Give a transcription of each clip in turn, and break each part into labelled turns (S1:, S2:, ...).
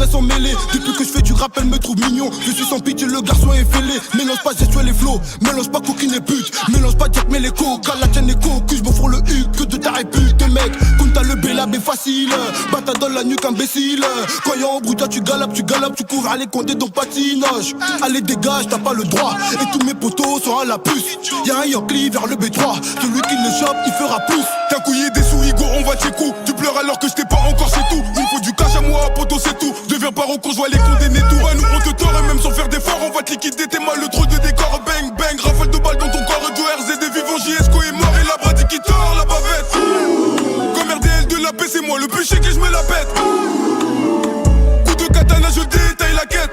S1: devrait s'en mêler. Depuis que je fais du rap, elle me trouve mignon. Je suis sans pitié, le garçon est fêlé. Mélange pas gestuelle et flow, mélange pas coquine et pute. Mélange pas Jack mais les coca, la tienne est cocu. J'me fous le huc que de ta répute, mec. Quand t'as le bélab est facile. Bata dans la nuque, imbécile. Quand y'a en bruit, tu galopes, tu couvres à les condés donc patinage. Allez, dégage, t'as pas le droit. Et tous mes potos sont à la puce. Y'a un Yankee vers le B3. Celui qui le chope, il fera plus.
S2: T'as couillé des sous, Igo, on va checker. Tu pleures alors que je t'ai pas encore, c'est tout. Il me faut du cash à moi, poto, c'est tout. Deviens paro quand je vois les condamnés tout. À nous, on te tord et même sans faire d'effort, on va te liquider. T'es mal le trou de décor, bang, bang. Rafale de balles dans ton corps, du RZ des vivants, JSCO est mort et la bradi qui tord, la bavette. Comme RDL de la paix, c'est moi le plus chic et je me la pète. Coup de katana, je détaille la quête.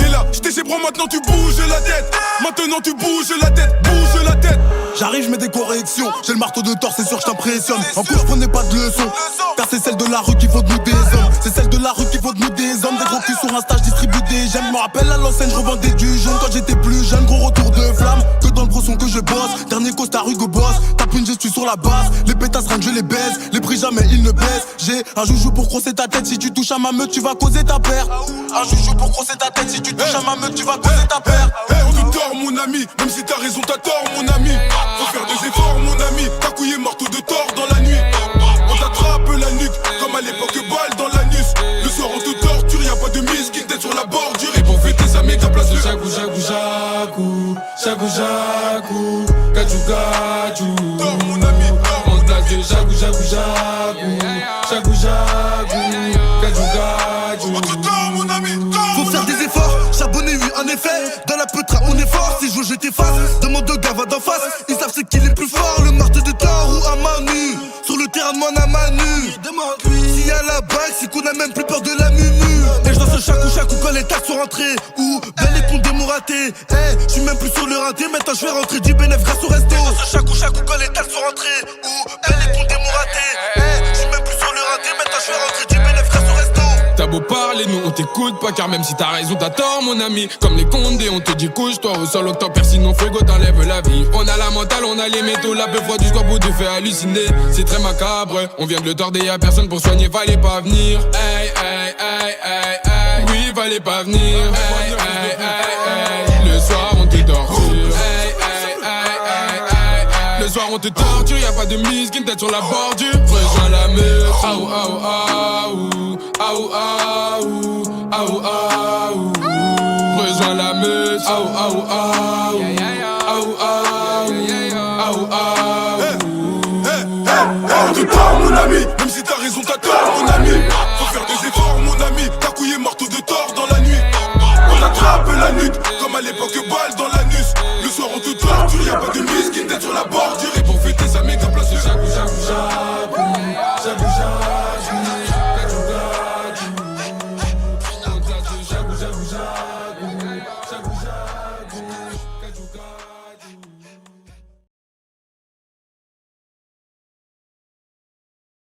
S2: Et là, j't'ai chez bras, maintenant tu bouges la tête. Maintenant tu bouges la tête, bouge la tête.
S1: J'arrive, je mets des corrections. J'ai le marteau de Thor, c'est sûr, je t'impressionne. En cours, prenez pas de leçons. Car c'est celle de la rue qui faut de nous des hommes. C'est celle de la rue qui faut de nous des hommes. Des gros culs sur Insta, je distribue des j'aime. Me rappelle à l'enseigne, je revendais du jaune quand j'étais plus jeune. Gros retour de flamme, que dans le gros son que je bosse. Dernier costard Hugo Boss, tape une gestu sur la base. Les pétasses rien que je les baise. Les prix jamais ils ne baissent. J'ai un joujou pour crosser ta tête. Si tu touches à ma meute, tu vas causer ta paire. Un joujou pour crosser ta tête. Si tu touches à ma meute, tu vas causer ta paire.
S2: On te tord mon ami, même si t'as raison, t'as tort mon ami. Faut faire des efforts mon ami, t'as couillé marteau de tort dans la nuit. On t'attrape la nuque, comme à l'époque balle dans l'anus. Le soir on te torture, y'a pas de mise qui t'aide sur la bordure. Et pour fêter sa méga place de Jagou, Jagou, Jagou, Jagou, Jagou, Gadjou, Gadjou. Tort mon ami, on te de Jagou, Jagou, Jagou, Jagou, Jagou, Gadjou, Gadjou. On te tord mon ami,
S1: faut faire des efforts, charbonner oui en effet. Dans la peutra on est fort, si je veux je t'efface. Demande au gars va d'en face, ils savent c'est qui est le plus fort. Le marteau de Thor ou à Manu. Sur le terrain demande à Manu. Demande-lui s'il y a la bague, c'est qu'on a même plus peur de la mumu. Et je danse chaque ou quand les taxes sont rentrées. Ou belle les comptes démoratés. Eh, je suis même plus sur le rinté, maintenant je vais rentrer du bénéf grâce au resto. Je danse chaque ou quand les taxes sont rentrées. Ou belle les comptes démoratés. Eh, je suis même plus sur le rinté, maintenant je vais rentrer du bénéf grâce au resto.
S3: T'as beau parler, nous on t'écoute pas, car même si t'as raison, t'as tort mon ami. Comme les condés, on te dit couche-toi au sol, octobre, sinon frigo t'enlève la vie. On a la mentale, on a les métaux, la peu froid du score pour te faire halluciner. C'est très macabre, on vient de le tordre, y'a personne pour soigner, fallait pas venir. Hey, hey, hey, hey, hey. Oui, fallait pas venir. Hey, hey, hey, hey. Le soir on te torture. Hey, hey, hey, hey, hey, hey. Le soir on te torture, y'a pas de mise, qui tête sur la bordure. Rejoins la meute. Aou, aou, aou. Aou, aou, aou, aou. Rejoins la meute. Aou, aou, aou. Aou, aou, aou, aou.
S2: On te tord mon ami, même si t'as raison, t'as tort mon ami.